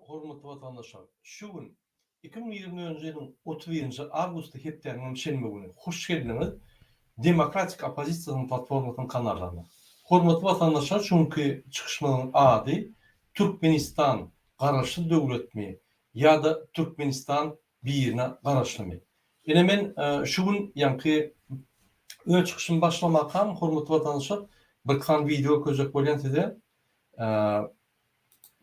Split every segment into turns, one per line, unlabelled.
hormatly vatandaşlar. Şu gün 2020 yılın 31 avgust hepdeniň şenbe güni. Hoş geldiniz. Demokratik Opozisiýanyň platformasynyň kanallarına. Hormatly vatandaşlar, çünkü çıkışmanyň ady Türkmenistan garaşly döwletmi ýa-da Türkmenistan birine garaşlymy. Ene men şu gün ýanky öz çıkışymy başlamakam, hormatly vatandaşlar, bir kan video köjek bolýan size.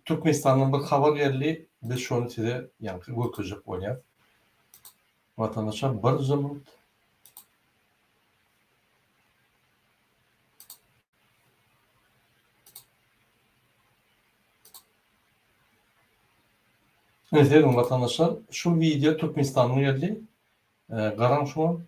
Türkmenistan'dan bir haber geldi. Biz şonu size yankı gökyüzük bolýar. Vatandaşlar bir zaman evet, vatandaşlar, şu video Türkmenistan'dan geldi. Garan şu an.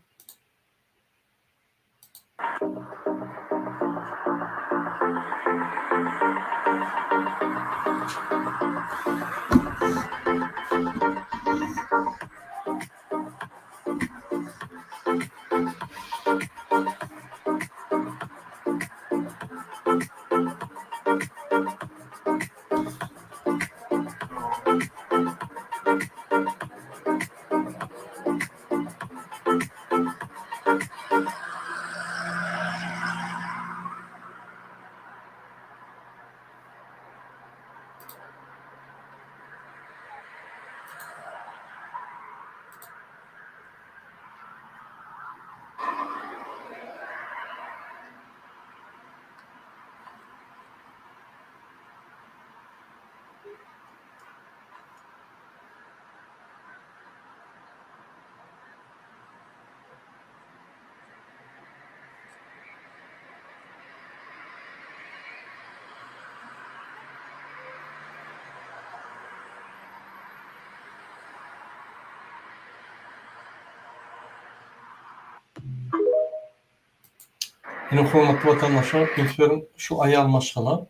Yine hormatly vatandaşlar, lütfen şu ayal maşgala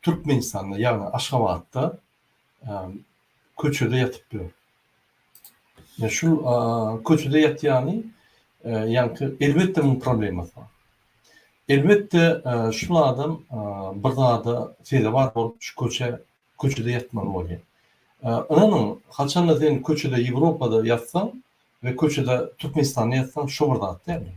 Türkmenistan'da, yani Aşgabat'ta köçede yatıp diyor. Ya şu köçede yatýany yankı elbette bu problemi var. Elbette şu adam bir da şeyde var bolup şu köçede yatmaly bolýar. Ananyň haçan sen köçede Ýewropada yatsan ve köçede Türkmenistan'da yatsan şu bir zat değil mi?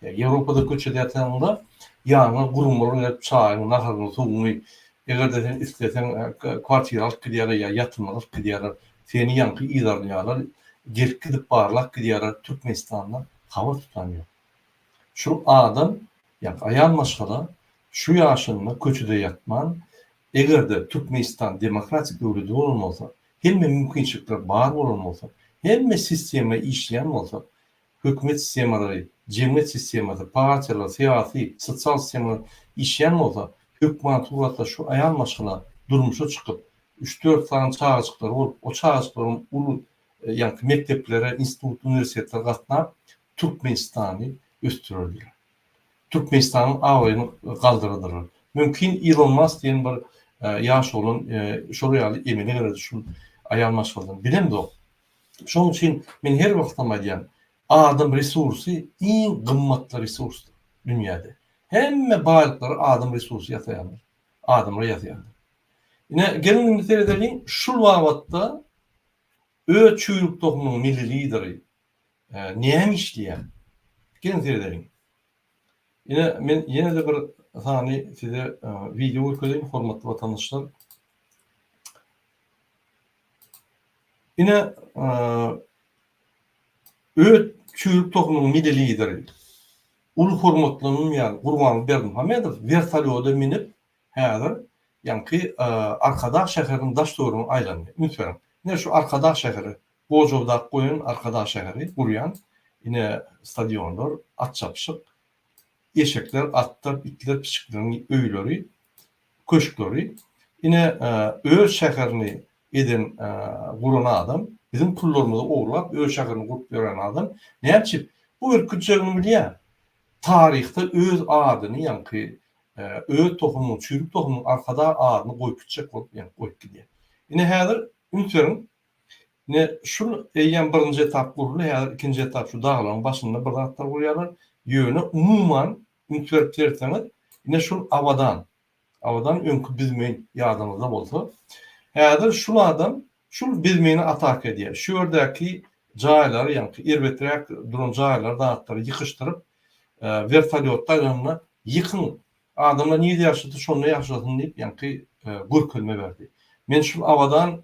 Ýewropada köçede ýatganda ýa-ni gurumlar çaýyň, naharyň suwuny egerde sen istesen kwartira alyp gidýär ýa ýatym alyp gidýär. Seni ýanky idarlaýarlar, gelip gidip barlak gidýär Türkmenistan'da hava tutanýar. Şu adam ýa ayal maşgala şu ýaşynda köçede ýatman, egerde Türkmenistan demokratik döwlet bolmasa, hemme mümkinçilikler bar bolmasa, hemme sistema işleýän bolsa, hökümet sistemalary, cemiyet sistematy, partiýalar, syýasy, sosial sistemalar işleýän bolsa, hökümet ugatda şu ayal maşgala durmuşa çykyp 3-4 tane çağırçyklar bolup, o çağırçyklaryň uly ýanky mekteplere, institut, universitetler gatnap Türkmenistany östürýärler. Türkmenistanyň awaýyny galdyrdylar. Mümkin Elon Musk diýen bir ýaş bolan şol emine göre şu ayal maşgaladan bilemdi o. Şoň üçin men her wagt aýdýan, adam resursy iň gymmatly resurs dünýäde. Hemme baýlyklar adam resursy ýataýanlar. Adamlar ýataýanlar. Ine gelin meselelerin şu wagtda öz çüýrük tohumynyň milli lideri näme işleýär? Gelin meselelerin. Ine men ýene de bir sany size video göstereyim, hormatly vatandaşlar. Ine öz çüýrük tohumynyň milli lideri Ulu hormatlanım yani Gurban Berdimuhamedov vertolyoda minip häzir ýanky Arkadaş şäheriniň daş döwrüne aýlandy. Lütfen. Ne şu Arkadaş şäheri, Bojowda goýun Arkadaş şäheri gurýan. Ine stadionlar, at çapşyk, eşekler, atlar, itler, piçikleriň öýleri, köşkleri. Ine öz şäherini eden guran adam, bizim pullarymyzy oglap öz şäherini gurup beren adam. Näçip bu ürkütjegini bilýär. Tarihte öz adyny ýanky öz tohumyň, çüýrük tohumyň arkada adyny goýup gitjek bolup ýa goýup gidýär. Ine häzir ünsürin ne şu eýen birinji etap guruldy, häzir ikinji etap şu dağlaryň başynda bir zatlar gurýarlar. Ýöne umuman ünsürip terseňiz, ine şu awadan öňkü bizmeň ýardymyzda bolsa, Häzir şul adam şul bilmegini atak edýär. Şu ýerdäki jaýlary, ýani irbetrek duran jaýlar dağıtdyryp ýykyşdyryp vertolyotlar ýanyna ýykyn. Adamlar niýe ýaşady, şonu ýaşasyn diýip ýani gürkülme berdi. Men şul awadan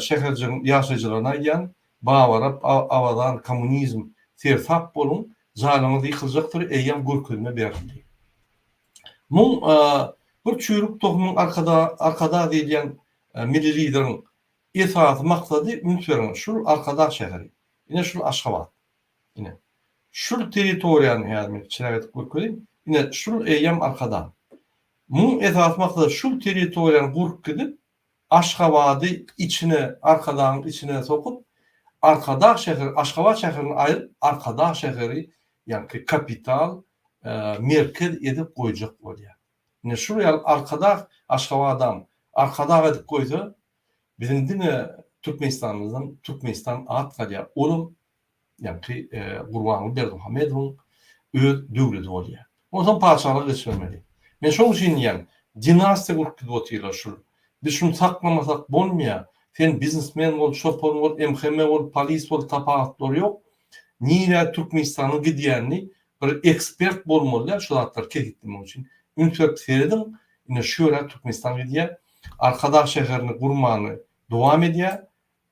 şäherjiniň ýaşaýjylaryna ýan bawarap awadan kommunizm tertap bolun jaýlaryňyz ýykyljakdyr, eýýän gürkülme berdi. Muň bir çürük tohumyň arkada diýilýän milli lideriň esasy maksady Ünsüren şul arkada şäheri. Ine şul Aşgabat. Ine şul territoriýany ýa-ni çileget görkedim. Ine şul eýýän arkada. Muň esasy maksady şul territoriýany gurup gidip Aşgabaty içine, arkadaň içine sokup arkada şäher, Aşgabat şäherini aýyryp arkada şäheri ýani kapital merkez edip goýjak bolýar. Ne şu ýal arkada Aşgabatdan arkada edip goýsa bizim dine Türkmenistanymyzdan Türkmenistan at galýar. Olum ýani Gurbany Berdimuhamedowyň öz döwleti bolýar. Ondan paşalyk geçmemeli. Men şoň üçin ýani dinastiýa gurup gidip oturýar şul. Biz şunu saklamasak bolmaýar. Sen biznesmen bol, şoför bol, MHM bol, polis bol, tapaatlar ýok. Niýe Türkmenistanyň gidýänini bir ekspert bolmaly, şu zatlar keretdim üçin. Ünsüret seredin, ine şöyle Türkmenistan gidýär, arkada şäherini gurmany dowam edýär.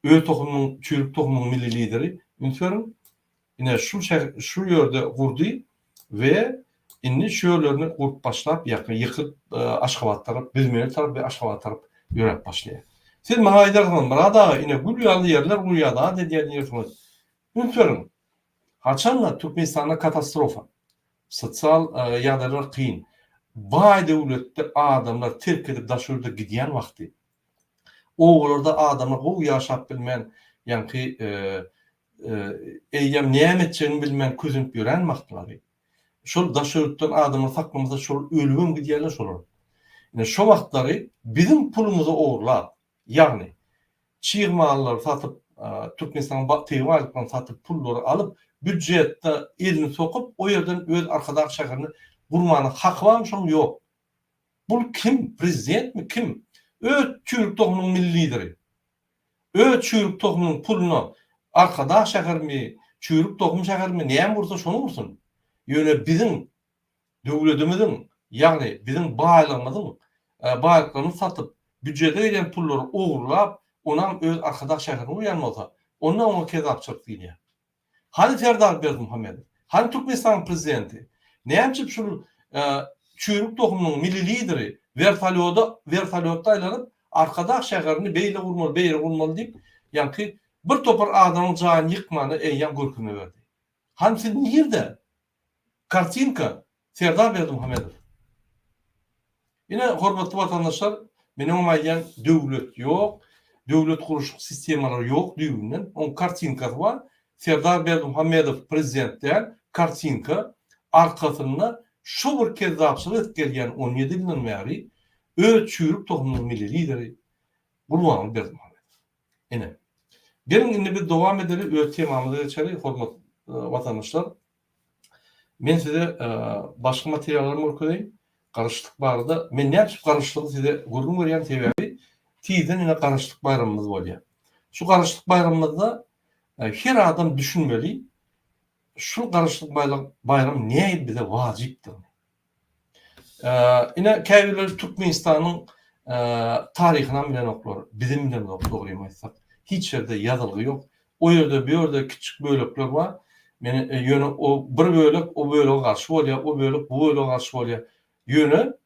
Öz tohumyň, çürük tohumyň milli lideri Ünsüren ine şu ýerde gurdy we inni şu ýerlerini gurup başlap ýykyp Aşgabat bilmeýär tarap we Aşgabat tarap ýörep başlaýar. Siz mahaýdardan barada ine gül ýaly ýerler gurýada diýýär ýerler. Ünsüren haçanla Türkmenistanda katastrofa, sosial ýagdaýlar kyn. Baý döwletde adamlar terk edip daşurda gidýän wagty. Oğullarda adamlar bu ýaşap bilmän, ýani eýýem näme etjegini bilmän közüp ýören wagtlary. Şol daşurdan adamlar saklamasa şol ölüm gidýärler şolar. Ine şo wagtlary bizim pulumuzy oğurlap, ýagny çyýgmalary satyp Türkmenistan teýwalykdan satyp pullary alyp büdjetde elini sokup o ýerden öz arkadaş şäherini gurmany haky barmy şoň ýok. Bu kim? Prezident mi? Kim? Öz çürük tohumyň milli lideri. Öz çürük tohumyň puluny arkadaş şähermi, çürük tohum şähermi näme bursa şonu bursun. Ýöne bizim döwletimiziň, ýagny bizim baýlygymyzyň baýlyklaryny satyp büdjete gelen pullary ogurlap, onam öz arkadaş şäherini uýanmasa, ondan ona kezapçylyk diýilýär. Hani Serdar Berdimuhamedow, hani Türkmenistan prezidenti, näçip şul çürük tohumyň milli lideri vertolyotda aýlanyp arkadaş şäherini beýle gurmaly diýip, ýani bir topar adamyň jaýyny ýykmany eýýän görküme berdi. Hansı ýerde? Kartinka Serdar Berdimuhamedow. Ine hormatly watandaşlar, meniň omaýan döwlet ýok, döwlet guruşyk sistemalary ýok diýilen, on kartinka bar. Serdar Berdimuhamedow prezidentden kartinka arkasında şu bir kezapçılık gelgen 17 yıldan beri öz çürük tohumyň milli lideri Gurbany Berdimuhamedow. Ine. Gelin indi bir dowam edeli öz temamyza geçeli hormatly watandaşlar. Men size başka materiallarymı okuyayım. Karışıklık barada. Men näçip karışyklygy size gurgun berýän sebäbi tiýden ine karışıklyk bayramymyz bolýar. Şu karışıklyk bayramymyzda her adam düşünmeli, şu karışıklık bayram niye bize vaciptir? Yine käbirler Türkmenistan'ın tarihinden bilen oklar, bizim bilen oklar, hiç yerde yazılgı yok. O yerde bir yerde küçük bölükler var. Yani yönü o bir bölük o bölüğe karşı oluyor, o bölük bu bölüğe karşı oluyor. Yönü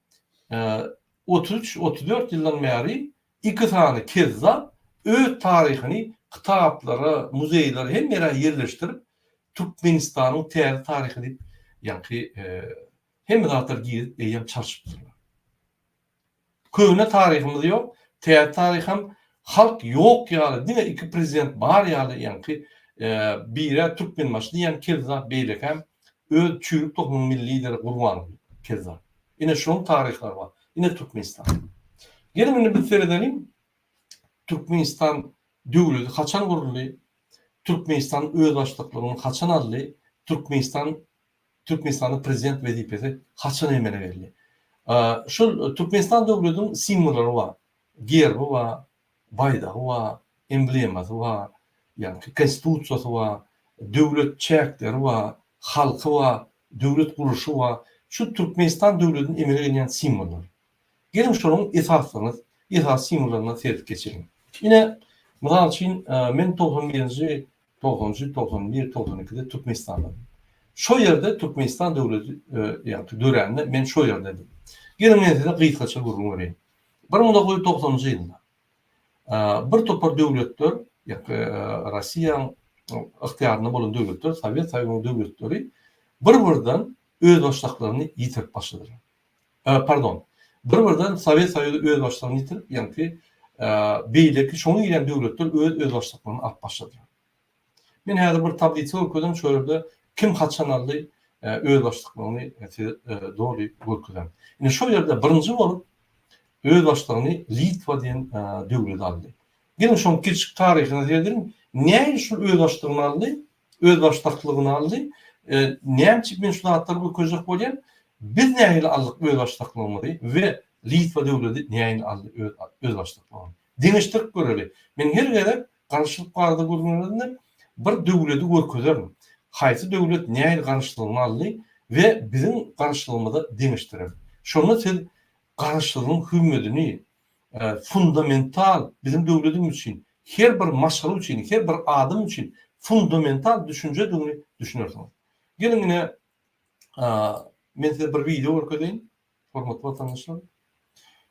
33-34 yıldan beri iki tane kezza öz tarihini kitaplara, muzeylara hem yere yerleştirip Türkmenistan'ın tarihi deyip yani hem dağıtır giyip eyyem çalışıptırlar. Köyüne tarihimiz yok, tarihim halk yok yani. Dine iki prezident var yani bire Türkmen maçı diyen keza beylekem öz çürük tohumun milli lideri Gurbany keza. Yine şunun tarihler var. Yine Türkmenistan. Gelin bir seyredelim. Türkmenistan döwleti kaçan guruldy? Türkmenistan öz başlyklaryny kaçan aldy? Türkmenistan'ın prezident wezipesi kaçan emele verildi? Şu Türkmenistan döwletiniň simwollary var. Gerbi var, baydağı wa, embleması wa, yani konstitutsiyasy wa, döwlet çäkleri wa, halky wa, döwlet guruşy wa, şu Türkmenistan döwletiniň emele gelýän simbollar. Gelin şonuň esas simbollaryna serip geçelim. Ine mysal üçin men 91-nji 92-de Türkmenistanda. Şo ýerde Türkmenistan döwleti ýa-da döräňinde men şo ýerde edim. Gelin men size gysgaça gurgun bereyim. 1990-njy ýylda bir topar döwletler ýa-da Rossiýanyň yktyýarynda bolan döwletler, Sowet Soýuzynyň döwletleri bir-birinden öz başlaklaryny ýitirip başladylar. Pardon. Bir-birinden Sowet Soýuzy öz başlaklaryny ýitirip, ýa-ni beýleki şoňa giren döwletler öz başlaklaryny alyp başladylar. Men häzir bir tabliça okudum, şo ýerde kim haçan aldy öz başlaklaryny dogry görkezem. Ine şo ýerde birinji bolup öz başlaklaryny Litwa diýen döwlet aldy. Gelin şoň kiçik taryhyny diýelim. Näme şu öz başlaklaryny aldy? Öz başlaklaryny aldy. Näme men şu hatlary görkezek bolýan? Biz näme aldyk öz başlaklaryny we Litwa döwleti näme aldy öz başlaklaryny? Deňişdirip göreli. Men her gerek garşylyk barda görmegende bir döwleti görkezem. Haýsy döwlet näme garşylygyny aldy we bizim garşylygymyzda deňişdirip. Şonu siz garşylygyň hümmetini fundamental bizim döwletimiz üçin, her bir maşgala üçin, her bir adam üçin fundamental düşünje diýeni düşünýärsiňiz. Gelin ine men size bir video görkezeyim. Hormatly vatandaşlar.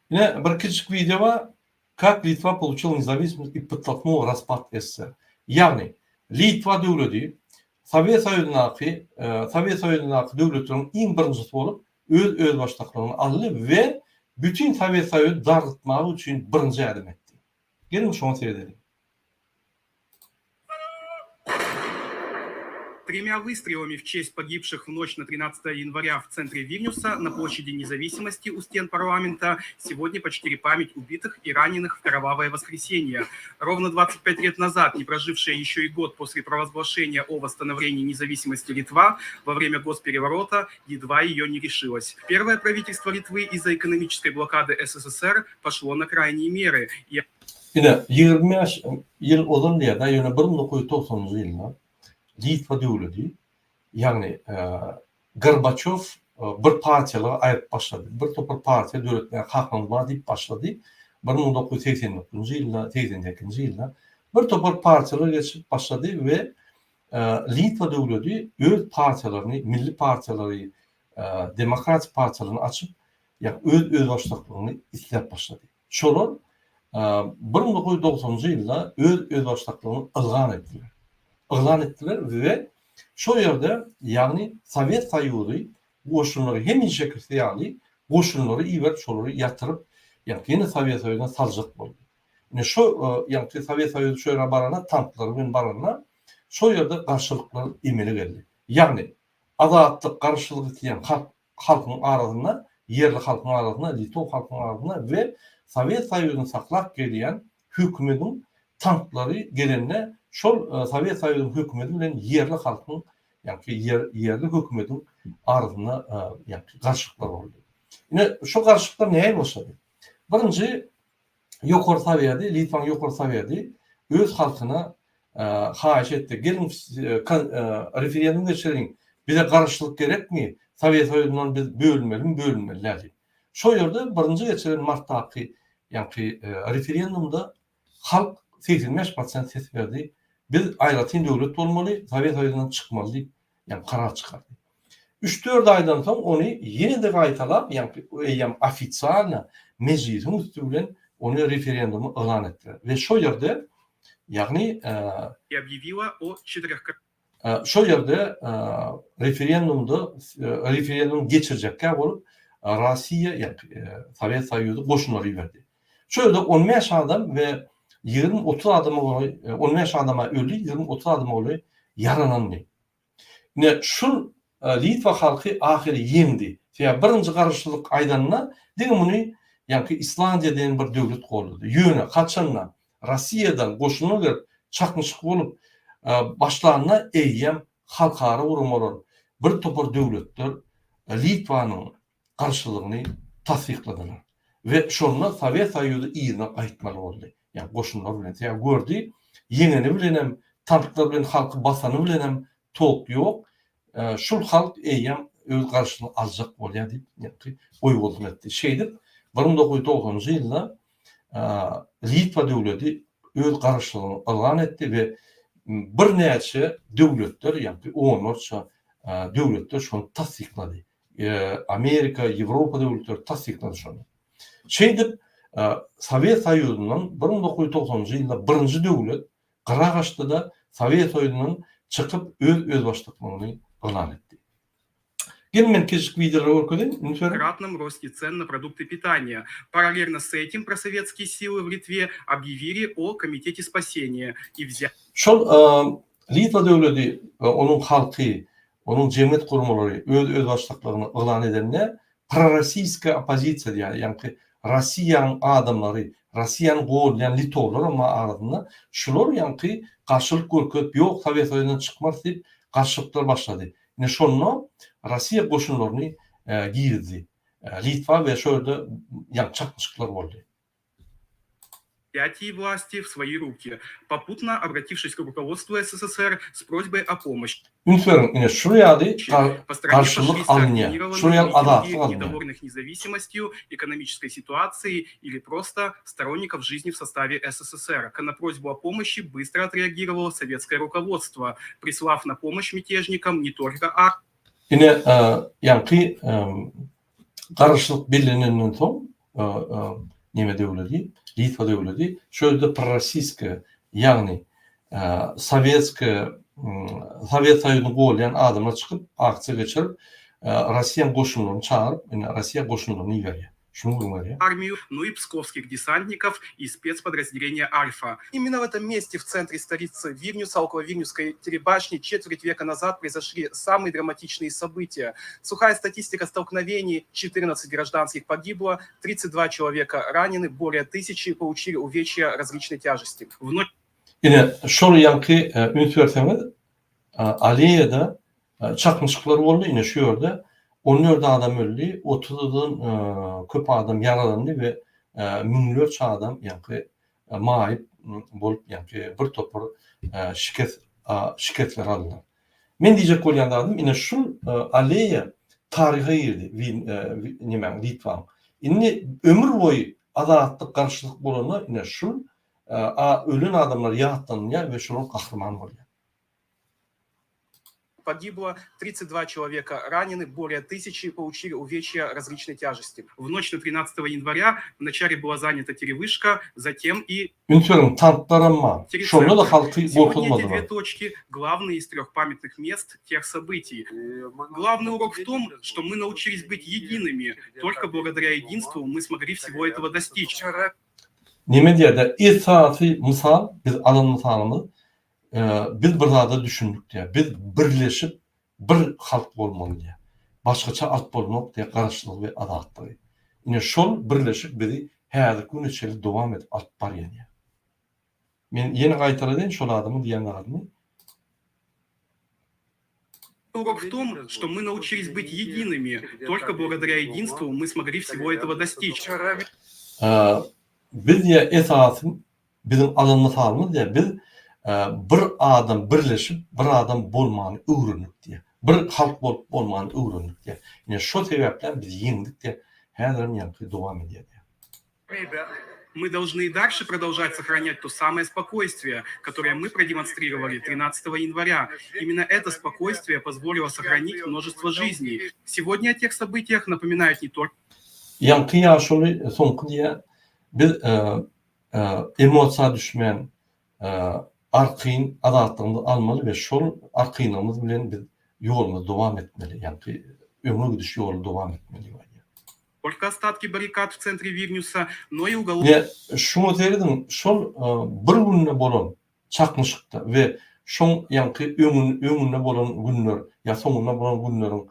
Ine bir kiçik video var. Как Литва получила независимость и подтолкнула распад СССР. Ягни Litwa döwleti Sowet Soýuzynyň döwletleriň iň birinjisi bolup öz başlaklaryny aldy we bütün Sowet Soýuzy darlytmagy üçin birinji adym etdi. Gelin şonu seyredelim.
Тремя выстрелами в честь погибших в ночь на 13 января в центре Вильнюса на площади Независимости у стен парламента сегодня почтили память убитых и раненых в кровавое воскресенье. Ровно 25 лет назад, не прожившая еще и год после провозглашения о восстановлении независимости Литва, во время госпереворота едва ее не решилась. Первое правительство Литвы из-за экономической блокады СССР пошло на крайние меры.
Yine 25 yıl olan diye da yine 1990 yılında Litwa döwleti, yani Gorbaçov bir partiýalara aýryp başlady. Bir topar partiýa döwletine hakyny bar diýip başlady. 1989-njy ýylda, 82-nji ýylda bir topar partiýalara geçip başlady we Litwa döwleti öz partiýalaryny, milli partiýalary, demokratik partiýalaryny açyp, ýa-ni öz başlaklaryny isläp başlady. Şolar 1990-njy ýylda öz başlaklaryny ılan ettiler ve şo ýerde ýagny Sowet Soýuzy goşunlary hemin şekilde ýagny goşunlary iýber şolary ýatyryp ýa-ni Sowet Soýuzyna saljak boldy. Ine şo ýa-ni Sowet Soýuzy şo ýere barana tanklary bilen barana şo ýerde garşylyklar emele geldi. Ýagny azatlyk garşylyk etýän halkyň arasyna, yerli halkyň arasyna, Litwa halkyň arasyna we Sowet Soýuzyny saklap gelýän hökümetiň tanklary gelende şol Sowet Soýuzynyň hökümeti bilen yerli halkyň, yerli hökümetiň arasyna garşylyklar boldy. Ine şo garşylyklar näme başlady? Birinji ýokary sawiýede, Litwaň ýokary sawiýede öz halkyna haýyş etdi. Gelin referendum geçiriň. Bize garşylyk gerekmi? Sowet Soýuzynyň biz bölünmeli. Şo ýerde birinji geçiren martdaky referendumda halk 85% ses berdi. Biz aýratyn döwlet bolmaly, Sowet Soýuzynyň çykmaly diýip karar çykardy. 3-4 aýdan soň ony ýene-de gaýtalap, ofitsial mejlisiň üstü bilen ony referendumy elan etdiler. We şo ýerde ýagny
объявила о
şo ýerde referendum geçirjekkä bolup Rossiýa Sowet Soýuzy goşunlary berdi. Şo ýerde 15 adam we 20-30 adama boly, 15 adama öldü, 20-30 adama boly yaralandy. Ne şu Litwa halky ahyry ýeňdi. Birinji garşylyk aýdanyna diňe muny Islandiýa diýen bir döwlet golady. Ýöne kaçandan Rossiýadan goşuna gelip çakmışyk bolup başlaryna eýýän halkara urumlar. Bir topar döwletler Litvanyň garşylygyny tasdikladylar. Ve şonda Sowet Soýuzy ýerine gaýtmaly boldy. yani goşunlar bilen ya gördü. Yengeni bilenem, tanklar bilen halkı basanı bilenem, tok yok. Şul halk eýem öz garşylygyny aljak bolýar diýip ýa-ni oýguldyk etdi. Şeýdip 1990-njy ýylda Litwa döwleti öz garşylygyny algan etdi we bir näçe döwletler ýa-ni onlarça döwletler şonu tasdiklady. Amerika, Ýewropa döwletleri tasdiklady şonu. Şeýdip Sovet Soýuzynyň 1990-njy ýylda birinji döwlet Qaragaçda Sovet Soýuzynyň çykyp öz başlyklygyny elan etdi. Gelin men keçik videolara görkezin.
Кратном росте цен на продукты питания. Параллельно с этим просоветские силы в Литве объявили о комитете спасения и взяли...
Şol Litwa döwleti, onun halky, onun cemiyet kurumları öz başlıklarını elan edenler prorossiýska opozisiýa diýär. Ýani Rossiýanyň adamlary, Rossiýany goýlayan Litowlar ama arasynda şular ýani garşylyk görkezip ýok Sovet Soýuzynyň çykmaz diýip garşylyklar başlady. Ine şonu Rossiýa goşunlaryny girdi. Litwa ve şöyle ýani çakmyşlıklar boldy.
власти в свои руки, попутно обратившись к руководству СССР с просьбой о помощи.
Ünferin ine şuraya
По стране пошли
karşılık alınıyor.
скоординированные
Şuraya adatlık
митинги
alınıyor.
недовольных независимостью, экономической ситуацией или просто сторонников жизни в составе СССР. На просьбу о помощи быстро отреагировало советское руководство, прислав на помощь мятежникам не только
Yine yani karşılık belirlenen son Neme devleti, Litva devleti şöyle de prorossiýska yani Sovet Soýuzyny goýlayan adamlar çykyp aksiýa geçirip Rossiýa goşunlaryny çağırıp Rossiýa goşunlaryny ýerýär. Şunu bilmeli.
армию, ну и псковских десантников и спецподразделения «Альфа». Именно в этом месте, в центре столицы Вильнюса, около Вильнюсской телебашни, четверть века назад произошли самые драматичные события. Сухая статистика столкновений: 14 гражданских погибло, 32 человека ранены, более 1000 получили увечья различной тяжести. Вновь
Yine şol ýanky üniversitede Aliye'de çakmışlıklar oldu. Yine şu yerde 14 adam öldü, 30'dan köp adam yaralandı ve miňlerçe adam ýani maýyp bolup ýani bir topar şiketler aldylar. Men diýjek bolýanlarym ine şu Aliye tarihe girdi. Nimen Litwa. Indi ömür boyu adatlyk garşylyk bolana ine şu ölen adamlar ýatdanýar ve şol kahraman bolýar.
Погибло 32 человека, ранены, более 1000 получили увечья различной тяжести. В ночь на 13 января вначале была занята Теревышка, затем и
Ünferin tanklarama. Şonu da halkı
Сегодня эти две
borkulmadılar.
точки – главные из 3 памятных мест тех событий. Главный урок в том, что мы научились быть едиными. Только благодаря единству мы смогли всего этого достичь.
Nime diýerde esasy mysal, biz alan misalymyz biz bir zada düşündük diye. Biz birleşip bir halk bolmaly diye. Başgaça alt bolmak diye garaşlyk we adatlyk. Ine şol birleşik bizi häzirki gün içeri dowam edip alyp barýar. Men ýene gaýtaradan şol adamy diýenlerimi
Урок в том, что мы научились быть едиными. Только благодаря единству мы смогли всего этого достичь.
biz ya esasın bizim alan misalymyz diye biz bir adam birleşip bir adam bolmany öwrendik diye. Bir halk bolup bolmany öwrendik diye. Ine şo sebäplen biz ýeňdik diye häzirim ýa-ni dowam edýär.
Мы должны и дальше продолжать сохранять то самое спокойствие, которое мы продемонстрировали 13 января. Именно это спокойствие позволило сохранить множество жизней. Сегодня о тех событиях напоминают не только...
Ýanky ýaşuly soňky diýe biz emosiýa düşmän arqyn adatlygyny almaly we şol arqynymyz bilen biz ýolumuza dowam etmeli. Ýani öňe gidiş ýoly dowam etmeli.
Только остатки баррикад в центре Вильнюса, но и уголок...
Şunu derdim, şol bir günne bolan çakmışykda we şoň ýanky öňünde bolan günler, ýa soňunda bolan günleriň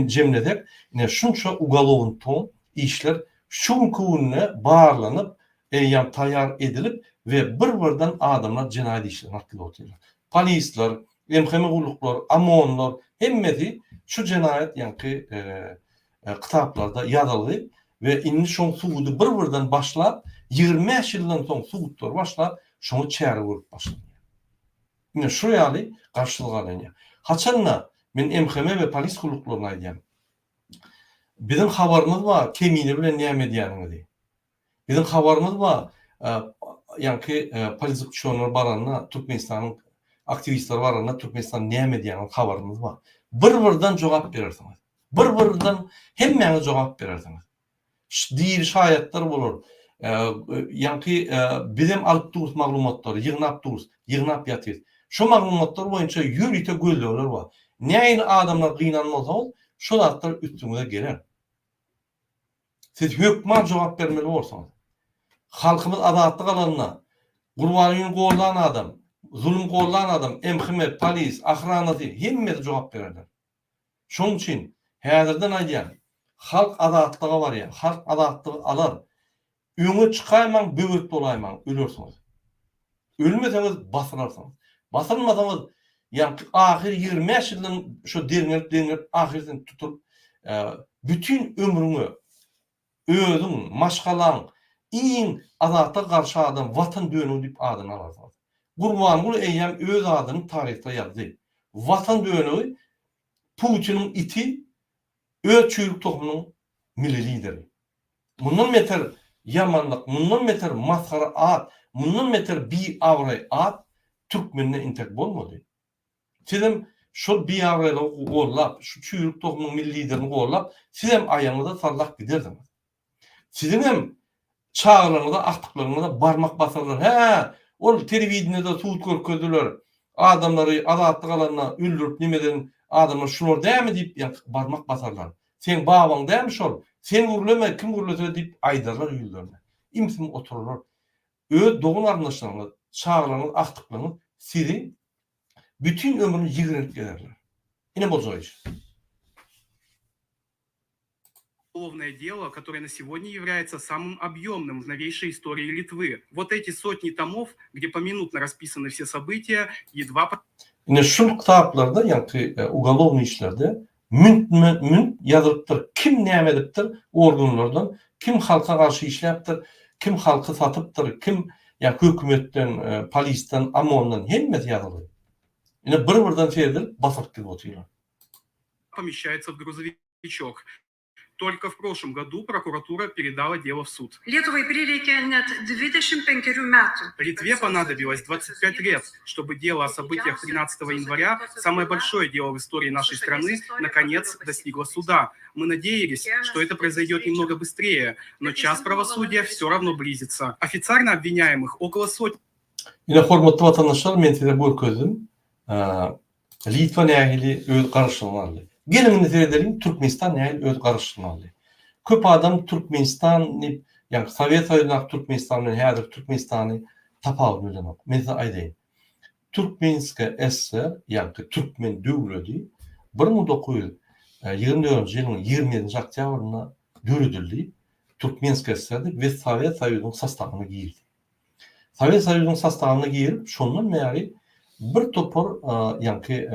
jemledek, ine şunça ugalovun ton işler şu günne barlanyp, ýa taýýar edilip we bir-birden adamlar jenaýat işlerini hakda otyrlar. Polisler, emheme gulluklar, amonlar hemmeti şu jenaýat ýanky kitaplarda ýazyldy ve inni şoň suwudy bir-birden başlap 25 yıldan soň suwutlar başlap, şoňa çäre bolup başlanýar. Ine şu ýaly garşylyk alınýar. Haçanla men MHM we polis guluklaryna aýdýam. Bizim habarymyz var, kemini bilen näme diýäniňizi. Bizim habarymyz var, ýa-ni politik güýçler baranna, Türkmenistanyň aktivistler baranna Türkmenistan näme diýän habarymyz var. Bir-birinden jogap berersiňiz. Bir-birinden hemmäňe jogap berersiňiz. Diýil şaýatlar bolar. Ýa-ni bizim alyp durus maglumatlary ýygnap durus, ýygnap ýatyr. Şu maglumatlar boýunça ýürüýte gözlegler var. Näme adamlar gynanmasa, şu zatlar üstüňize geler. Siz hökümet jogap bermeli bolsaňyz, halkymyz azatlyk alanyna gurbanyny gollanan adam, zulüm gollanan adam, MHM, polis, ahranasy hemme jogap bererler. Şoň üçin häzirden aýdýan, halk azatlyga barýar, halk azatlygy alar. Öňe çykaýman, böwürt bolaýman, ölersiňiz. Ölmeseňiz basılarsyňyz. Basılmasaňyz, ýa-ni ahir 25 ýyldan şu derňelip ahirden tutup bütün ömrüňi özüň, maşgalaň, iň azatlyga garşy adam, watan dönüp diýip adyny alarsyňyz. Gurbangul eýýäm öz adyny taryhda ýazdy. Watan dönüp Putiniň iti öz çürük topumunyň milli lideri. Mundan beter yamanlyk, mundan beter maskara at, mundan beter bir awray at Türkmenine intek bolmady. Sizem şol bir awrayla gollap, şu çürük topumunyň milli liderini gollap, sizem aýaňyza sallak giderdiňiz. Sizin hem çağlarınıza, aktıklarınıza barmak basarlar. He, ol televizyonda suut görkezdiler. Adamları azatlyk alanına öldürüp nimeden adamlar şunor dämi diýip barmak basarlar. Sen babaň dämi şol? Sen gurulma, kim gurulsa diýip aýdarlar ýüzlerine. Imsin otururlar. Öz dogun arnaşlaryňyz, çağlarınız, aktıklarınız sizi bütün ömrünü ýigrenip gelerler. Ine bolsa iş.
Уголовное дело, которое на сегодня является самым объемным в новейшей истории Литвы. Вот эти сотни томов, где поминутно расписаны все события, едва...
Ine şu kitaplarda, ýa-ni ugolovny işlerde münt ýazylypdyr. Kim näme edipdir? Organlardan, kim halka garşy işläpdir, kim halky satypdyr, kim hökümetden, polisden, amondan hemmesi ýazylyp. Ine bir-birden ferzil basyp gidip oturýar.
Помещается в грузовичок. Только в прошлом году прокуратура передала дело в суд.
Lietuvai prireikė net 25 metų.
Литве понадобилось 25 лет, чтобы дело о событиях 13 января, самое большое дело в истории нашей страны, наконец достигло суда. Мы надеялись, что это произойдет немного быстрее, но час правосудия все равно близится. Официально обвиняемых около сотни.
Ine hormatly vatandaşlar, men size görkezdim. Litwa nähili öz garşylygyny aldy. Gelin ederim Türkmenistan nähili öz garşylygyny aldy. Köp adam Türkmenistan, ýa-ni Sowet Soýuzynyň Türkmenistan bilen häzir Türkmenistany tapawut bilenok. Men size aýdaýyn. Türkmenska SSR, ýa-ni Türkmen döwleti 1924 ýylyň 27 oktýabrynda döredildi. Türkmenska SSR we Sowet Soýuzynyň sastawyna girdi. Sowet Soýuzynyň sastawyna girip, şondan bäri bir topar ýa-ni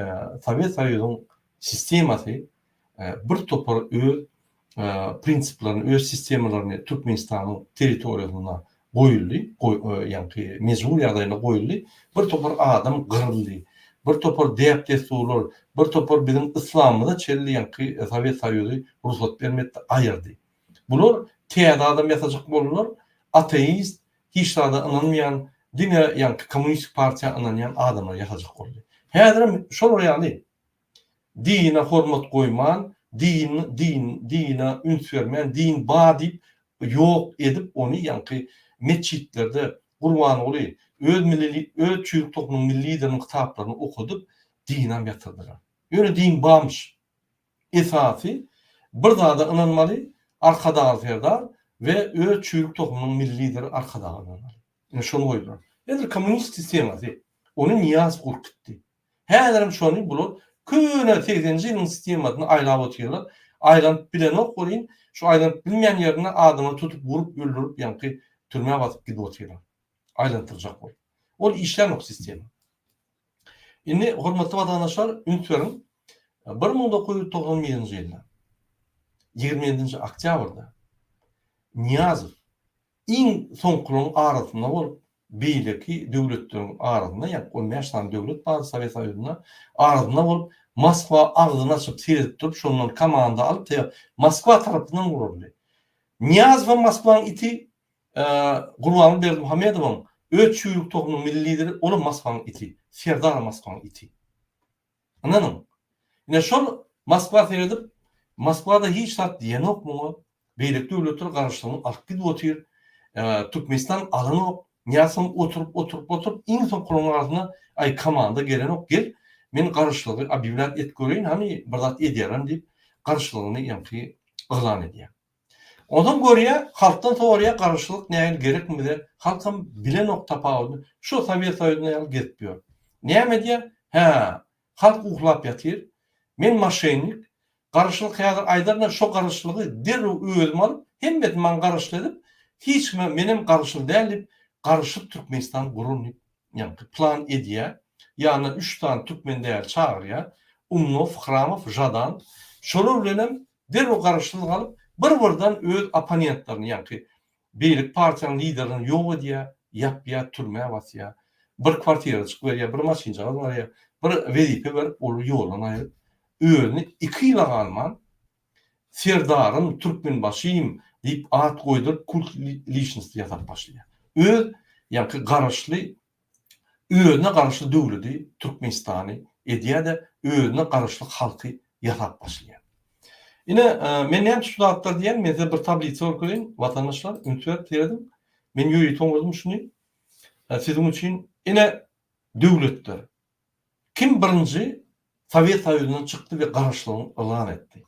Sowet Soýuzynyň sistemasy bir topar öz prinsiplaryny, öz sistemalaryny Türkmenistanyň territoriýasyna goýuldy, ýa-ni mezur ýagdaýyna goýuldy. Bir topar adam gyryldy. Bir topar deýapdesular, bir topar bizim islamymyza çelli ýa-ni Sowet Soýuzy ruhsat bermekde aýyrdy. Bular täze adam ýasajak bolurlar, ateist, hiç zada inanmayan, dine ýa-ni kommunistik partiýa inanýan adamlar ýasajak boldy. Häzir şol ýaly dine hormat goýman, dine üns bermän, din ba diýip ýok edip onu ýa-ni meçitlerde gurban boly, öz çürük topumunyň milli lideriniň kitaplaryny okudyp dinem ýatyrdylar. Ýöne din bamış. Esasy bir zada inanmaly, arkada ferdar ve öz çürük topumunyň milli lideri arkada inanmaly. Ine şonu goýdular. Edir kommunist sistemasy onu niýaz gurkutdy. Häzirim şonu bular köne 80-nji ýylyň sistemasyny aýlap oturýarlar. Aýlanyp bilenok bolýan, şu aýlanyp bilmeýän ýerine adamy tutup vurup öldürüp ýa-ni türmäge batyp gidip oturýarlar. Aýlantyrjak bol. Ol işlenok sistema. Indi hormatly vatandaşlar, ünsüriň 1991-nji ýylda 27-nji oktýabrda Niýazow in sonkurun arasında bolup beýleki döwletlerin arasında, ýa 15 tane döwlet bar Sowet Soýuzyna arasında bolup Moskwa agzyny açyp seredip durup şondan komanda alyp Moskwa tarapyndan guruldy. Niyaz ve Moskva'nın iti Gurbanly Berdimuhammedowyň öç çüýlük togunyň milli lideri ola Moskva'nın iti, Serdar Moskva'nın iti. Anladın? Ine şol Moskva seredip Moskvada hiç tat diýen okmuňy, beýlekde döwletler garaşlygyny alyp gidip otyr. Türkmenistan alanyp, Niyazym oturup iň son kurulmaň arasynda ay komanda gelen ok gel. Men garaşlygy abiblat et göreýin, hani bir zat edýärem diýip garaşlygyny ýa-ni elan edýär. Ondan görýär, halkdan soraýar garaşlyk näme gerekmi de, halkam bilen ok tapawdy. Şu Sowet Soýuzyna ýaly gitpýär. Näme diýär? Halk uhlap ýatyr. Men maşenik, garaşlyk häzir aýdarlar şo garaşlygy derrew özüm alyp, hemmet men garaşly edip, hiç menem garaşly däl, garaşyk Türkmenistan gurulyp, ýa-ni plan edýär. Ýa-ni 3 tane türkmen däl çagyrýar. Umnov, Khramov, Jadan. Şolar bilen derrew garaşlyk alyp, bir-birden öz oponentlerini, ýa-ni beýlik partiýanyň liderini ýok edýär, ýapýar, türmäge basýar. Bir kwartira çykyp berýär, bir maşynja barýar, bir wezipe berip, ol ýoldan aýryp, özüni 2 ýyla galman Serdarym, Türkmen başyym diýip at goýduryp kult lichnost ýasap başlaýar. Öz ýa-ni garaşly, özüne garaşly döwleti Türkmenistany edýär-de özüne garaşly halky ýasap başlaýar. Ine men näme şu zatlar diýen, men bir tabliça okuyayım vatandaşlar, üntüret diýedim. Men ýöri toňuzum şuny. Sizin üçin ine döwletler. Kim birinji Sowet Soýuzynyň çykdy we garaşlygyny elan etdi.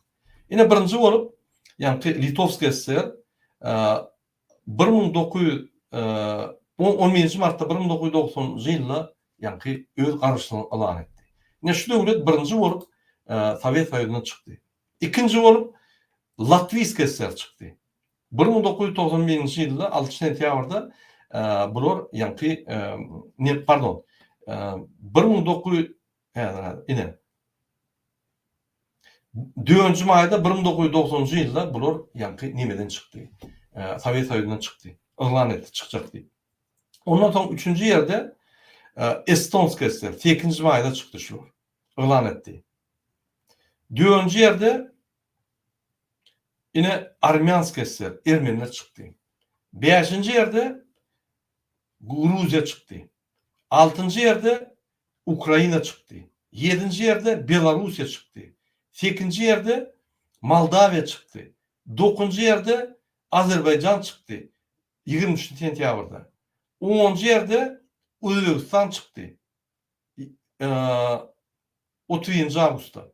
Ine birinji bolup, ýa-ni Litovskiy SSR 11 martda 1990-njy ýylda ýa-ni öz garaşlygyny elan etdi. Ine şu döwlet birinji bolup Sowet Soýuzynyň çykdy. İkinci bolup Latviýski SSR çykdy. 1991-nji ýylda 6 sentýabrda bular ýa-ni pardon 1900 ine 4-nji maýda 1990-njy ýylda bular ýa-ni nimeden çykdy? Sowet Soýuzynyň çykdy. Elan etdi, çykjak diýip. Ondan soň 3-nji ýerde Estonski SSR 8-nji maýda çykdy şular. Elan etdi. 4-nji ýerde ine Armyanski SSR, Ermeniler çykdy. 5-nji ýerde Gruziya çykdy. 6-njy ýerde Ukraina çykdy. 7-nji ýerde Belarusiya çykdy. 8-nji ýerde Moldawiya çykdy. 9-njy ýerde Azerbaýjan çykdy. 23 sentýabrda. 10-njy ýerde Özbegistan çykdy. 30-njy awgustda.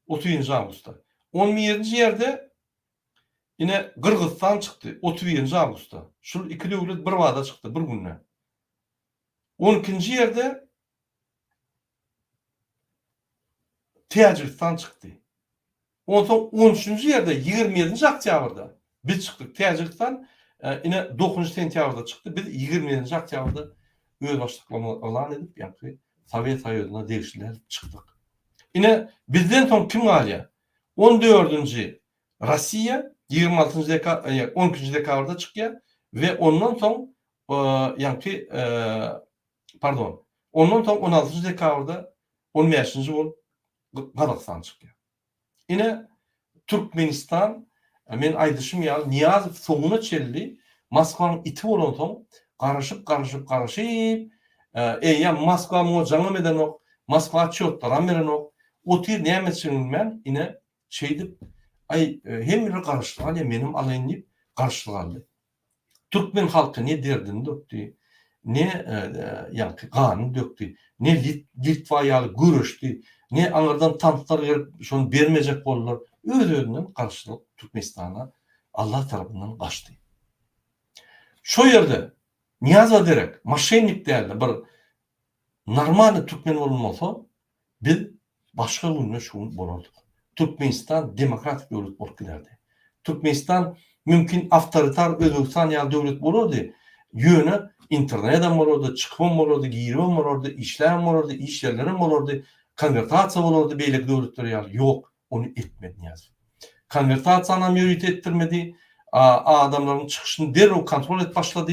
30-njy awgustda. 17-nji ýerde ine Kırgızstan çykdy. 31-nji awgustda. Şol iki döwlet bir wada çykdy bir günne. 12-nji ýerde Tadjikistan çykdy. Ondan 13-nji ýerde 27-nji oktýabrda biz çykdyk. Tadjikistan ine 9-njy sentýabrda çykdy. Biz 27-nji oktýabrda öz başlyklygymyzy elan edip, ýa-ni Sowet Soýuzyna degişler çykdyk. Ine bizden soň kim galýar? 14-nji Rossiya 26-njy dekabr 12-nji dekabrda çykýar we ondan soň ýa-ni pardon, ondan soň 16-njy dekabrda 15-nji bolup Kazakystan çykýar. Ine Türkmenistan men aýdyşym ýa Niyazow soňuna çeldi, Moskwanyň iti bolan soň garaşyp ýa Moskwa mo jaňa meden ok, Moskwa çöpdara meren ok, otyr näme üçin men ine şeýdip hemleri garaşlyk alýar, menim alaýyn diýip garaşlyk aldy. Türkmen halky ne derdini dökdi, ne ýa-ni ganyny dökdi, ne Litwa ýaly görüşdi, ne aňardan tanklar gelip şonu bermejek boldular. Öz-özünden garaşlyk Türkmenistana Allah tarapyndan gaçdy. Şo ýerde Niyazow derek, maşennik däl bir normal türkmen bolmasa, biz başga günne şu bolardyk. Türkmenistan demokratik döwlet bolup giderdi. Türkmenistan mümkin awtoritar Özbegistan ýaly döwlet bolardy. Ýöne internetden bolardy, çykyp bolardy, girip bolardy, işlem bolardy, iş ýerleri bolardy, konvertasiýa bolardy beýlek döwletler ýaly. Ýok, onu etmedi Niyazow. Konvertasiýany ýürüt etdirmedi, adamların çıkışını derhal kontrol et başladı.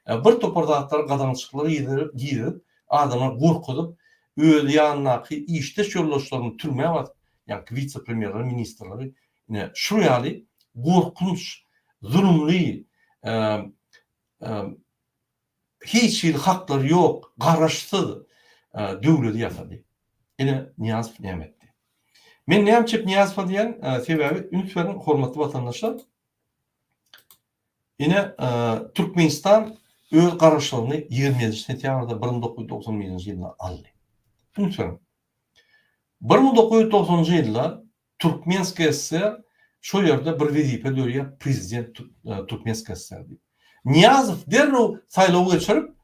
Bir topardatlar qadağançılıkları giydirip adamlar korkutup öz yanındaki işte yoldaşlarını türmeye var. Yani vice-premierler, ministerleri yine şurayali korkunç, zulümlü, hiç hakları yok, garaşsız devleti yasadı. Yine Niyazov nimetti. Men näme çep Niyazov diyen sebebi ünitlerin hormatly vatandaşlar. Yine Türkmenistan öz garaşlygyny 27 sentyabrda 1991 ýylda aldy. Ünitlerin 1990 ýylda Türkmenska SSR şo ýerde bir wezipe dörýär prezident Türkmenska SSR. Niyazov derhal saýlawy geçirip,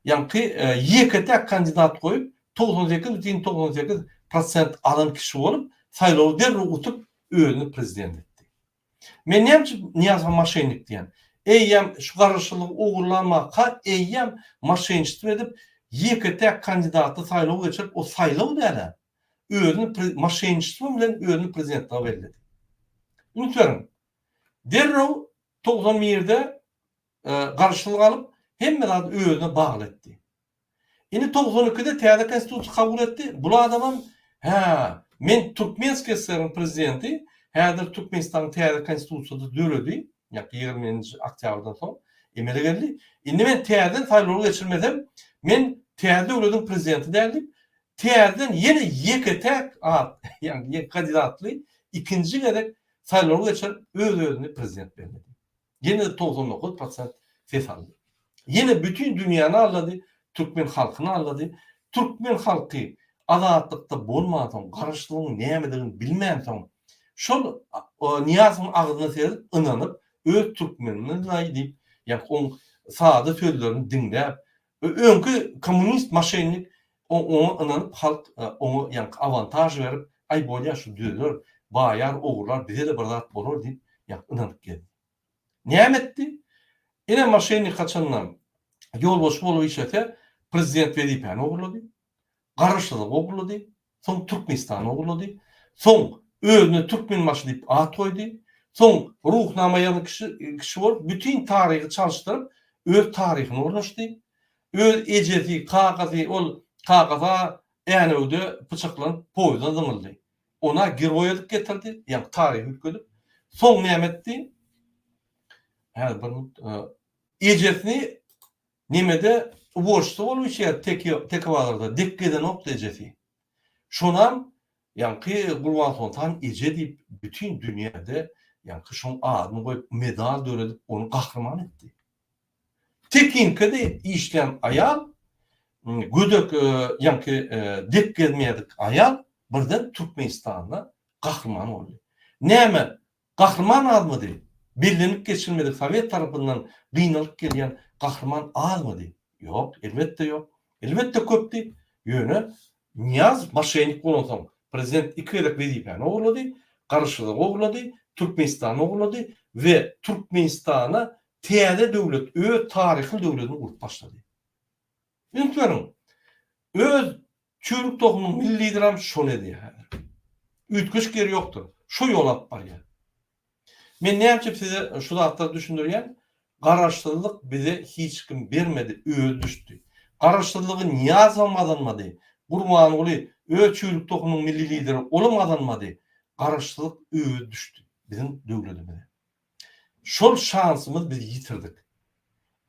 ýa-ni ýekete kandidat goýup 98,98% alan kişi bolup saýlawy derhal utup özüni prezident etdi. Men näme Niyazov maşenik diýen? Eýem şu garaşlygy ogurlanmaka eýem maşençilik edip ýekete kandidaty saýlawy geçirip o saýlaw däle özüni maşençilik bilen özüni prezidentliğe berdi. Unutmayın. Derhal 91'de garaşlygy alıp hemme özüne bagletdi. Indi 92'de täze konstitusiýa kabul etdi. Bu adamın men Türkmenska SSR'ın prezidenti, häzir Türkmenistan täze konstitusiýasy döredi. Yani 20. oktyabrdan soň emele geldi. Indi men täzeden saýlawy geçirmedem. Men täze döwletiň prezidenti däldim. Täzeden ýene ýekete yani ýek kandidatly ikinji gerek saýlawy geçirip özüni prezident berdi. Ýene 99% ses aldy. Ýene bütün dünýäni aldy, Türkmen halkyny aldy. Türkmen halky azatlykda bolmadan, garaşlygyň nämedigini bilmän soň şol Niyazowyň agyna serip ynanyp öz Türkmenini diýip, ýa on sady sözlerini dinläp, öňkü kommunist maşenlik oňa ynanyp halk oňa ýa avantaj berip, ay bolýar şu düýler, baýar, ogurlar bize de bir zat bolar diýip ýa ynanyp geldi. Näme etdi? Ene maşenlik kaçandan ýolbaş bolup işlete prezident wezipany ogurlady, garaşlygy ogurlady, soň Türkmenistany ogurlady, soň özüne Türkmen maşy diýip at goýdy. Soň ruhnama ýaly kişi bolup bütün tarihi çalıştyryp öz tarihini ornaşdy. Öz ejeti, kagazy, ol kagaza änewde pyçaklanyp poýuzdan zyňyldy. Ona giroýalyk getirdi, ýa tarih hükmedip. Soň näme etdi? Ejetini nimede boşda bolup işe tekwalarda dekkeden okdy ejeti. Şonam ýa-ni Gurban Sultan eje diýip bütün dünýäde ýa-ni şoň adyny goýup medal döredip onu gahrman etdi. Tekinkede işleyen ayal, gödök ýa-ni dekkelmeýädik ayal birden Türkmenistanda gahrman boldy. Näme? Gahrman admydy? Birlenip geçirilmedik Sovet tarapyndan gıynalyp gelýän gahrman admydy? Ýok, elbetde ýok. Elbetde köpdi. Ýöne Niyaz maşenik bolansoň prezident iki gerek wezipany ogurlady, garaşlygy ogurlady, Türkmenistany ogurlady we Türkmenistana täze döwlet, öz taryhy döwletini gurup başlady. Unutmaýyn. Öz çürük tohumyň milli lideri şonu diýär. Ütgüç geri ýokdur. Şu ýolap barýar. Men näçe size şu zatda düşündirýän, garaşlylyk bize hiç kim bermedi, öz düşdi. Garaşlylygy Niyazov mazanmady. Gurbanuly öz çürük tohumyň milli lideri olamazanmady. Garaşlylyk öz düşdi bizim döwletimize. Şol şansymyz biz ýitirdik.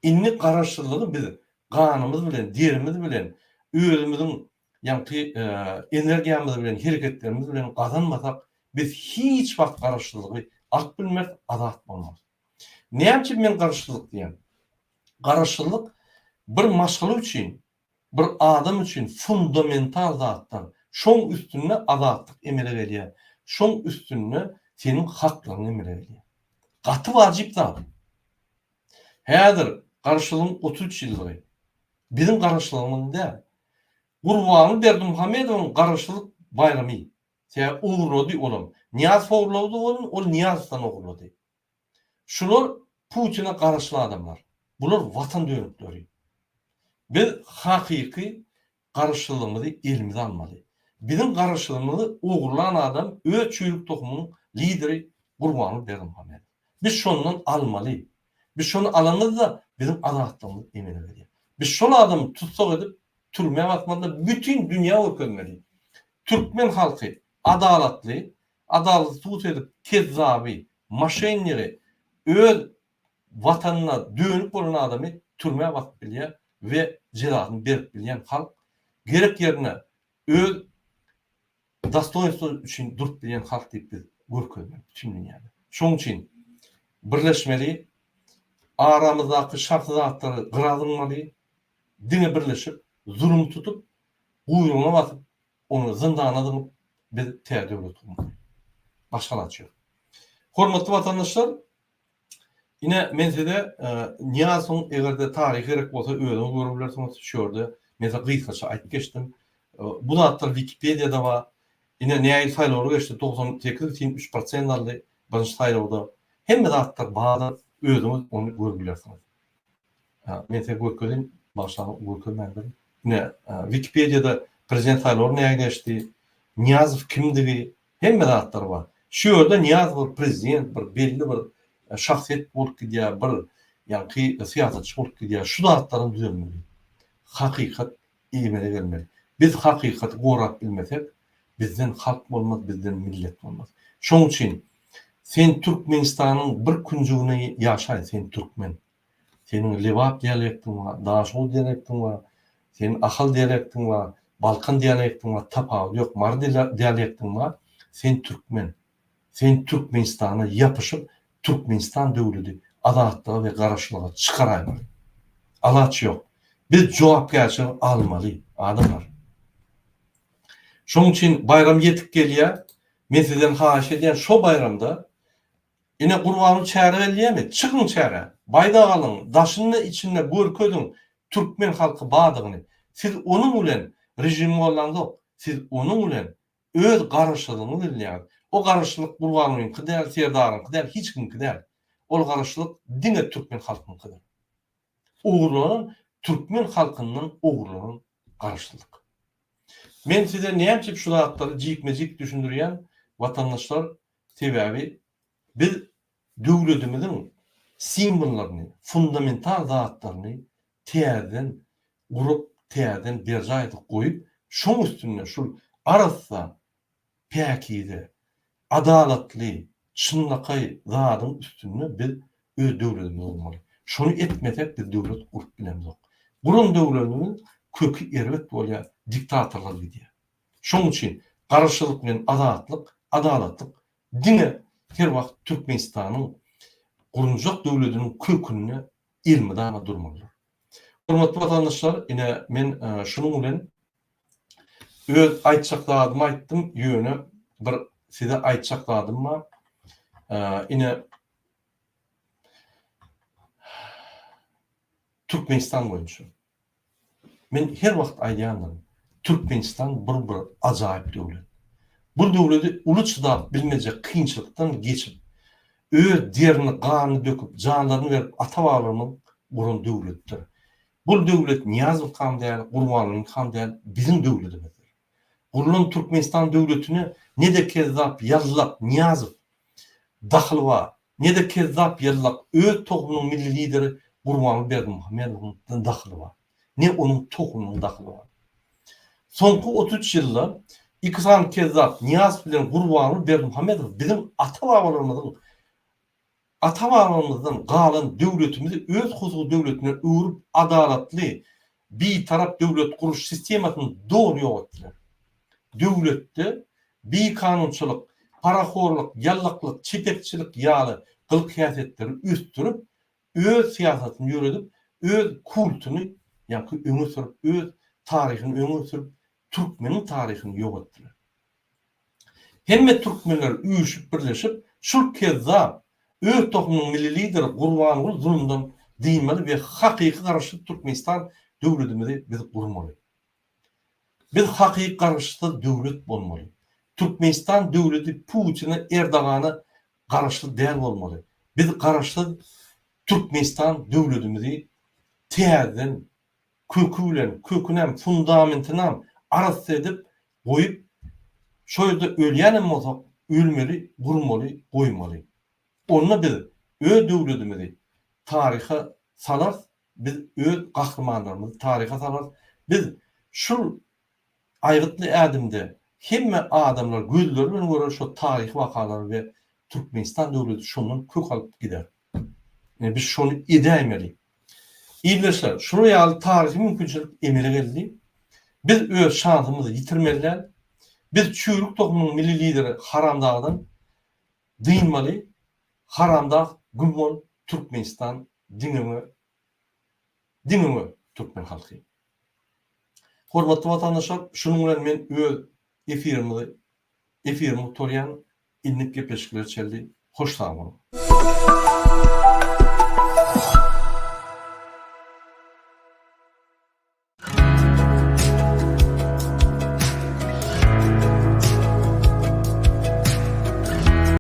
Inni garaşlylygy biz ganymyz bilen, derimiz bilen, özümiziň ýa-ni energiýamyz bilen, hereketlerimiz bilen gazanmasak, biz hiç wagt garaşlylygy ak bilmez, azat bolmaz. Näçe men garaşlylyk diýen? Garaşlylyk bir maşgala üçin, bir adam üçin fundamental zatdan, şoň üstüne azatlyk emele berýär. Şoň üstüne senin haklaryny emele berýär. Gaty wajyp zat. Häzir garaşlygyň 33 ýyllygy. Bizim garaşlygymyzda Gurbany Berdimuhammedowyň garaşlyk bayramy. Sen uğurlady olam. Niyaz uğurlady olam, ol Niyazdan uğurlady. Şular Putin'e garaşly adamlar. Bular watan döwletleri. Biz hakyky garaşlylygymyzy elimize almaly. Bizim garaşlygymyzy uğurlan adam öz çürük tohumyň lideri Gurbany Berdimuhammedow. Biz şondan almalı. Biz şonu alanız da bizim adahatlığımız emine veriyor. Biz şol adamı tutsak edip türmeye atmadan bütün dünya okölmeli. Türkmen halkı adaletli, adalet tut edip kezzabi, maşenleri, öz vatanına dönüp olan adamı türmeye atıp biliyor ve cezasını berip bilen halk gerek yerine öz dostoyinstvo için durup bilen halk deyip biz görkölmeli bütün dünyada. Şoň için birleşmeli, aramızdaki şartlatları kıralınmalı, dine birleşip, zulüm tutup, uyruğuna batıp, onu zindana dınıp, biz devlet kurmalı. Başkalaç yok. Hormatly vatandaşlar, yine men size Niyaz'ın egerde tarihi gerek bolsa öýüňiz görüplersiniz şurada. Mesela kıysaça aytıp geçtim. Bu da hatta Wikipedia'da var. Yine näýe saýlawlar geçti 98-73% aldy. Birinji saýlawda. Hemme zatlar bağda özüňiz onu görüplersiniz. Men size görkezim, başlanyň görkezmändir. Yine Wikipedia'da prezident saýlawlar näýe geçti? Niyazow kimdigi? Hemme zatlar var. Şu ýerde Niyazow prezident bir belli bir şahsiyet bolup gidýär, bir ýa-ni siýasatçy bolup gidýär. Şu zatlaryň düzelmeli. Hakykat iýmele gelmeli. Biz hakykaty gorap bilmesek, bizden halk bolmaz, bizden millet bolmaz. Şoň üçin sen Türkmenistanyň bir künjügini ýaşaý, sen türkmen. Senin Lewap dialektiň bar, Daşol dialektiň bar, senin Ahal dialektiň bar, Balkan dialektiň bar, tapawut ýok, Mar dialektiň bar. Sen türkmen. Sen Türkmenistana ýapyşyp Türkmenistan döwleti adaletliga we garaşlyga çykaraýmaly. Alaç ýok. Biz jogapkärçilik almaly adamlar. Şoň üçin bayram ýetip gelýär. Men sizden haýyş edýän şo bayramda ine Gurbanyň çäre belliýärmi? Çykyň çäre. Baýda galyň, daşyny içinde görkezin türkmen halky badygyny. Siz onuň bilen rejim bolandy. Siz onuň bilen öz garaşlygyňy bilýär. O garaşlyk Gurbanyň kydar, Serdaryň kydar, hiç kim kydar. Ol garaşlyk diňe türkmen halkynyň kydar. Oğurlanan türkmen halkynyň oğurlanan garaşlyk. Men size näçe şu zatları jikmejik düşündürýän vatandaşlar sebäbi biz döwletimiziň simbollaryny, fundamental zatlaryny täzeden gurup, täzeden bir jaýda goýup, şoň üstüne şu arasda päkide, adaletli, çynlakay zadyň üstüne biz öz döwletimiz bolmaly. Şonu etmesek biz döwlet gurup bilemizok. Gurun döwletimiz kökü erwet bolýar, diktatorlar gidýär. Şoň üçin garaşlyk bilen adaletlik diňe her wagt Türkmenistanyň gurunjak döwletiniň köküne ilmidana durmaly. Hormatly vatandaşlar, ine men şunuň bilen öz aýtjaklarymy aýtdym, ýöne bir size aýtjaklarym bar. Ine Türkmenistan boýunça. Men her wagt aýdýanlarym, Türkmenistan bir ajaýyp döwlet. Bu döwleti uly çydap bilmejek kynçylykdan geçip, öz derini, gany döküp, janlaryny berip ata-babalarymyň gurun döwletdir. Bu döwlet Niyazow kam däl, Gurbanyň kam däl, bizim döwletimizdir. Gurulan Türkmenistan döwletini ne de kezzap ýallap Niyazow daxly bar, ne de kezzap ýallap öz togumyň milli lideri Gurbany Berdimuhammedowyň daxly bar. Ne onun tohumyň daxly bar. Soňky 33 ýylda iki san kezzap Niyazow bilen Gurbany Berdimuhammedow bizim ata-babalarymyzdan galan döwletimizi öz huzur döwletine öwürüp adaletli bir tarap döwlet guruş sistemasyny dogry ýokatdylar. Döwletde bir kanunçylyk, paraxorlyk, ýallaklyk, çepekçilik ýaly gylyk häsiýetleri üstürüp öz siýasatyny ýöredip, öz kultuny ýa-ni öňe sürüp, öz taryhyny öňe sürüp, türkmeniň taryhyny ýokatdylar. Hemme türkmenler üýüşip birleşip, şol kezzap öz tohumyň milli lideri Gurbany zulümden diýmeli we hakyky garaşly Türkmenistan döwletimizi biz gurmaly. Biz hakyky garaşly döwlet bolmaly. Türkmenistan döwleti Putin'e, Erdogany garaşly däl bolmaly. Biz garaşly Türkmenistan döwletimizi täzeden kökünem, fundamentinam arasy edip goýup, şo ýerde ölýänem bolsak, ölmeli, gurmaly, goýmaly. Onu biz öz döwletimizi taryha salar, biz öz gahrymanlarymyzy taryha salar. Biz şul aýgytly ädimde hemme adamlar gözleri bilen görer şu taryh wakalary we Türkmenistan döwleti şondan kök alyp gider. Biz şonu edäýmeli. İlleşler, şunu ýaly taryhy mümkinçilik emele geldi. Biz öz şansymyzy ýitirmeliler. Biz çürük toplumyň milli lideri Haramdagdan dynmaly. Haramdag Gümon Türkmenistan diňimi Türkmen halky. Hormatly watandaşlar, şunun bilen men öz efirimi torýan ilnik gepleşikler çeldi. Hoş sağ bolun.